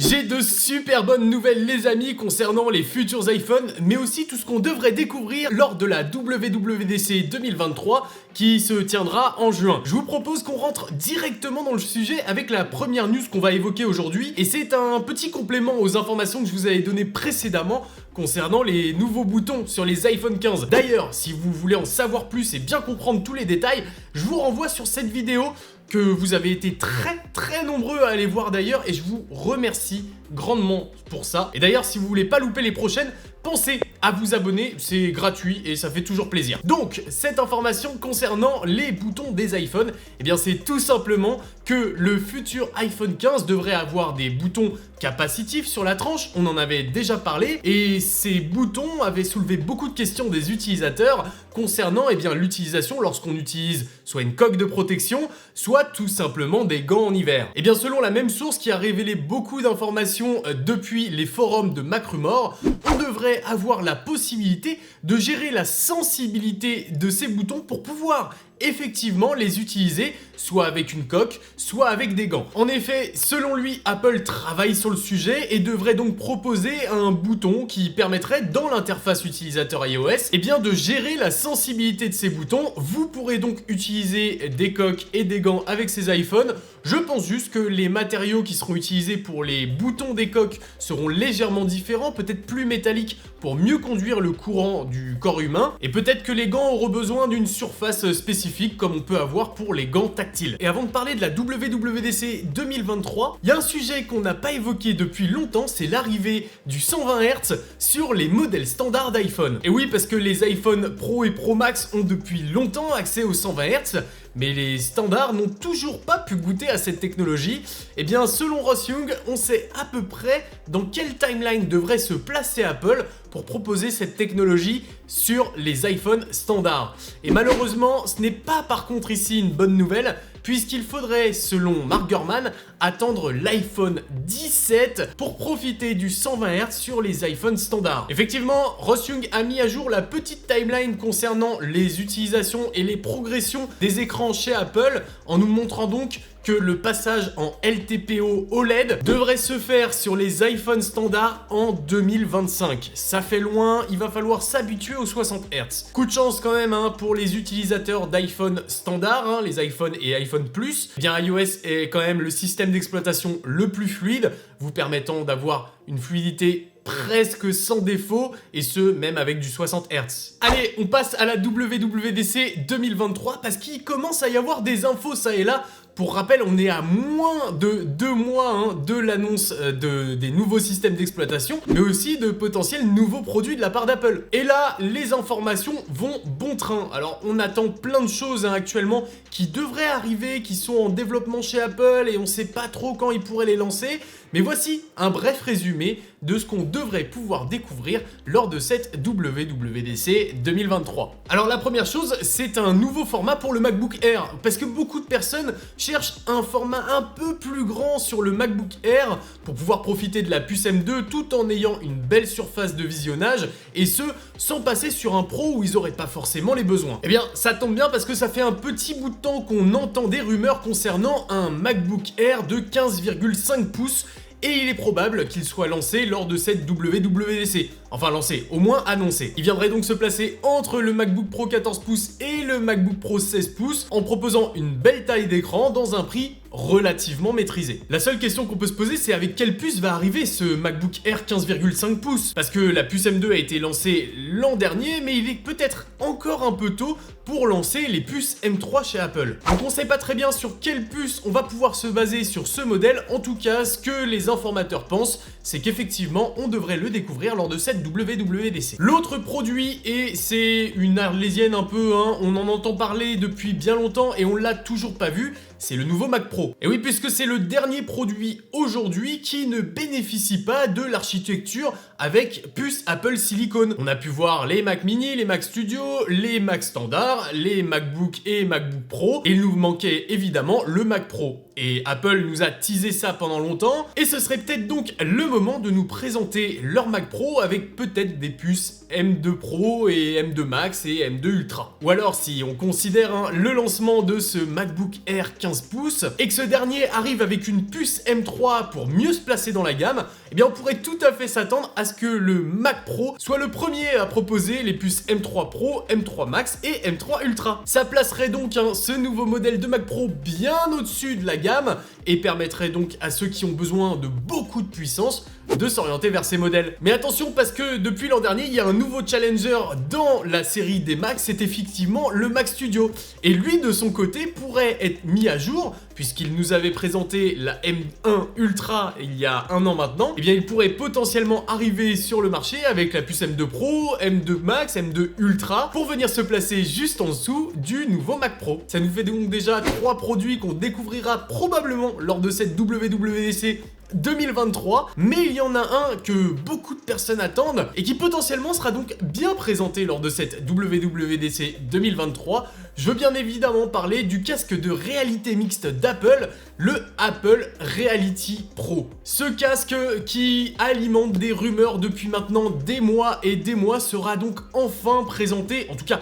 J'ai de super bonnes nouvelles les amis concernant les futurs iPhones, mais aussi tout ce qu'on devrait découvrir lors de la WWDC 2023 qui se tiendra en juin. Je vous propose qu'on rentre directement dans le sujet avec la première news qu'on va évoquer aujourd'hui, et c'est un petit complément aux informations que je vous avais données précédemment concernant les nouveaux boutons sur les iPhone 15. D'ailleurs, si vous voulez en savoir plus et bien comprendre tous les détails, je vous renvoie sur cette vidéo que vous avez été très nombreux à aller voir d'ailleurs, et je vous remercie grandement pour ça. Et d'ailleurs, si vous voulez pas louper les prochaines, pensez à vous abonner, c'est gratuit et ça fait toujours plaisir. Donc, cette information concernant les boutons des iPhones, eh bien c'est tout simplement que le futur iPhone 15 devrait avoir des boutons capacitifs sur la tranche, on en avait déjà parlé, et ces boutons avaient soulevé beaucoup de questions des utilisateurs concernant l'utilisation lorsqu'on utilise soit une coque de protection, soit tout simplement des gants en hiver. Et bien selon la même source qui a révélé beaucoup d'informations depuis les forums de MacRumors, on devrait avoir la possibilité de gérer la sensibilité de ces boutons pour pouvoir effectivement les utiliser soit avec une coque, soit avec des gants. En effet, selon lui, Apple travaille sur le sujet et devrait donc proposer un bouton qui permettrait, dans l'interface utilisateur iOS, de gérer la sensibilité de ces boutons. Vous pourrez donc utiliser des coques et des gants avec ces iPhones. Je pense juste que les matériaux qui seront utilisés pour les boutons des coques seront légèrement différents, peut-être plus métalliques pour mieux conduire le courant du corps humain, et peut-être que les gants auront besoin d'une surface spécifique comme on peut avoir pour les gants tactiles. Et avant de parler de la WWDC 2023, il y a un sujet qu'on n'a pas évoqué depuis longtemps, c'est l'arrivée du 120 Hz sur les modèles standards d'iPhone. Et oui, parce que les iPhone Pro et Pro Max ont depuis longtemps accès aux 120 Hz, mais les standards n'ont toujours pas pu goûter à cette technologie. Et bien selon Ross Young, on sait à peu près dans quelle timeline devrait se placer Apple pour proposer cette technologie sur les iPhones standards. Et malheureusement, ce n'est pas par contre ici une bonne nouvelle, puisqu'il faudrait, selon Mark Gurman, attendre l'iPhone 17 pour profiter du 120 Hz sur les iPhones standards. Effectivement, Ross Young a mis à jour la petite timeline concernant les utilisations et les progressions des écrans chez Apple, en nous montrant donc que le passage en LTPO OLED devrait se faire sur les iPhones standards en 2025. Ça fait loin, il va falloir s'habituer aux 60 Hz. Coup de chance quand même pour les utilisateurs d'iPhone standard, les iPhone et iPhone Plus. iOS est quand même le système d'exploitation le plus fluide, vous permettant d'avoir une fluidité presque sans défaut, et ce même avec du 60 Hz. Allez, on passe à la WWDC 2023 parce qu'il commence à y avoir des infos ça et là. Pour rappel, on est à moins de 2 mois de l'annonce des nouveaux systèmes d'exploitation, mais aussi de potentiels nouveaux produits de la part d'Apple. Et là, les informations vont bon train. Alors, on attend plein de choses actuellement qui devraient arriver, qui sont en développement chez Apple, et on sait pas trop quand ils pourraient les lancer. Mais voici un bref résumé de ce qu'on devrait pouvoir découvrir lors de cette WWDC 2023. Alors la première chose, c'est un nouveau format pour le MacBook Air, parce que beaucoup de personnes cherchent un format un peu plus grand sur le MacBook Air pour pouvoir profiter de la puce M2 tout en ayant une belle surface de visionnage, et ce, sans passer sur un Pro où ils n'auraient pas forcément les besoins. Eh bien, ça tombe bien parce que ça fait un petit bout de temps qu'on entend des rumeurs concernant un MacBook Air de 15,5 pouces, et il est probable qu'il soit lancé lors de cette WWDC. Enfin lancé, au moins annoncé. Il viendrait donc se placer entre le MacBook Pro 14 pouces et le MacBook Pro 16 pouces en proposant une belle taille d'écran dans un prix relativement maîtrisé. La seule question qu'on peut se poser, c'est avec quelle puce va arriver ce MacBook Air 15,5 pouces, parce que la puce M2 a été lancée l'an dernier, mais il est peut-être encore un peu tôt pour lancer les puces M3 chez Apple. Donc on sait pas très bien sur quelle puce on va pouvoir se baser sur ce modèle. En tout cas, ce que les informateurs pensent, c'est qu'effectivement on devrait le découvrir lors de cette WWDC. L'autre produit, et c'est une arlésienne un peu, on en entend parler depuis bien longtemps et on l'a toujours pas vu, c'est le nouveau Mac Pro. Et oui, puisque c'est le dernier produit aujourd'hui qui ne bénéficie pas de l'architecture avec puce Apple Silicon. On a pu voir les Mac mini, les Mac Studio, les Mac standard, les MacBook et MacBook Pro, et il nous manquait évidemment le Mac Pro. Et Apple nous a teasé ça pendant longtemps, et ce serait peut-être donc le moment de nous présenter leur Mac Pro avec peut-être des puces M2 Pro et M2 Max et M2 Ultra. Ou alors si on considère le lancement de ce MacBook Air 15 pouces et que ce dernier arrive avec une puce M3 pour mieux se placer dans la gamme, eh bien on pourrait tout à fait s'attendre à ce que le Mac Pro soit le premier à proposer les puces M3 Pro, M3 Max et M3 Ultra. Ça placerait donc ce nouveau modèle de Mac Pro bien au-dessus de la gamme et permettrait donc à ceux qui ont besoin de beaucoup de puissance de s'orienter vers ces modèles. Mais attention parce que depuis l'an dernier, il y a un nouveau challenger dans la série des Macs, c'est effectivement le Mac Studio. Et lui, de son côté, pourrait être mis à jour, puisqu'il nous avait présenté la M1 Ultra il y a un an maintenant. Eh bien, il pourrait potentiellement arriver sur le marché avec la puce M2 Pro, M2 Max, M2 Ultra, pour venir se placer juste en dessous du nouveau Mac Pro. Ça nous fait donc déjà 3 produits qu'on découvrira probablement lors de cette WWDC 2023, mais il y en a un que beaucoup de personnes attendent et qui potentiellement sera donc bien présenté lors de cette WWDC 2023. Je veux bien évidemment parler du casque de réalité mixte d'Apple, le Apple Reality Pro. Ce casque qui alimente des rumeurs depuis maintenant des mois et des mois sera donc enfin présenté, en tout cas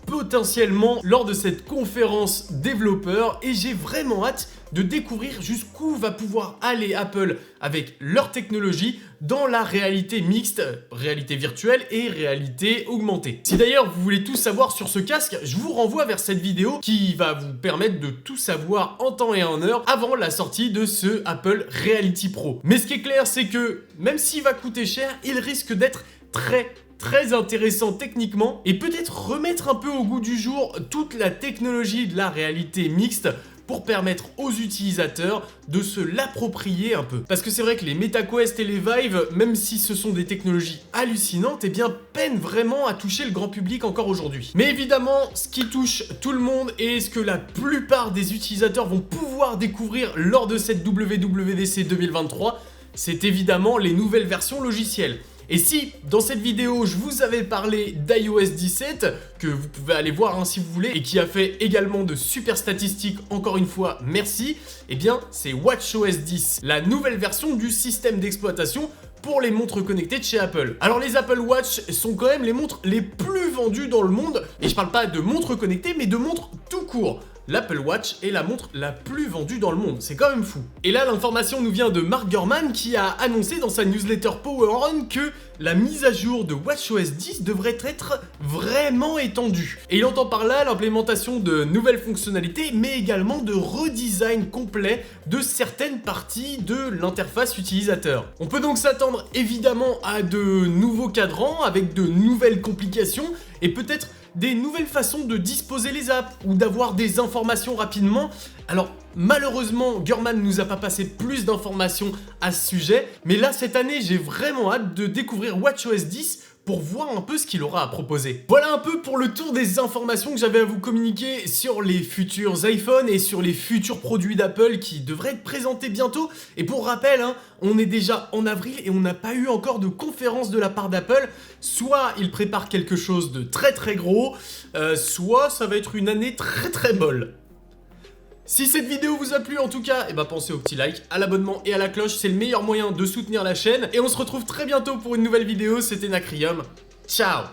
potentiellement lors de cette conférence développeur, et j'ai vraiment hâte de découvrir jusqu'où va pouvoir aller Apple avec leur technologie dans la réalité mixte, réalité virtuelle et réalité augmentée. Si d'ailleurs vous voulez tout savoir sur ce casque, je vous renvoie vers cette vidéo qui va vous permettre de tout savoir en temps et en heure avant la sortie de ce Apple Reality Pro. Mais ce qui est clair, c'est que même s'il va coûter cher, il risque d'être très intéressant techniquement et peut-être remettre un peu au goût du jour toute la technologie de la réalité mixte pour permettre aux utilisateurs de se l'approprier un peu. Parce que c'est vrai que les MetaQuest et les Vive, même si ce sont des technologies hallucinantes, eh bien peinent vraiment à toucher le grand public encore aujourd'hui. Mais évidemment, ce qui touche tout le monde et ce que la plupart des utilisateurs vont pouvoir découvrir lors de cette WWDC 2023, c'est évidemment les nouvelles versions logicielles. Et si, dans cette vidéo, je vous avais parlé d'iOS 17, que vous pouvez aller voir si vous voulez, et qui a fait également de super statistiques, encore une fois, merci, eh bien, c'est WatchOS 10, la nouvelle version du système d'exploitation pour les montres connectées de chez Apple. Alors les Apple Watch sont quand même les montres les plus vendues dans le monde, et je parle pas de montres connectées, mais de montres tout court. L'Apple Watch est la montre la plus vendue dans le monde, c'est quand même fou. Et là, l'information nous vient de Mark Gurman qui a annoncé dans sa newsletter Power On que la mise à jour de WatchOS 10 devrait être vraiment étendue. Et il entend par là l'implémentation de nouvelles fonctionnalités, mais également de redesign complet de certaines parties de l'interface utilisateur. On peut donc s'attendre évidemment à de nouveaux cadrans avec de nouvelles complications et peut-être des nouvelles façons de disposer les apps ou d'avoir des informations rapidement. Alors malheureusement, Gurman nous a pas passé plus d'informations à ce sujet, mais là cette année j'ai vraiment hâte de découvrir WatchOS 10 pour voir un peu ce qu'il aura à proposer. Voilà un peu pour le tour des informations que j'avais à vous communiquer sur les futurs iPhones et sur les futurs produits d'Apple qui devraient être présentés bientôt. Et pour rappel, on est déjà en avril et on n'a pas eu encore de conférence de la part d'Apple. Soit ils préparent quelque chose de très gros, soit ça va être une année très molle. Si cette vidéo vous a plu en tout cas, pensez au petit like, à l'abonnement et à la cloche, c'est le meilleur moyen de soutenir la chaîne. Et on se retrouve très bientôt pour une nouvelle vidéo, c'était Nacrium. Ciao!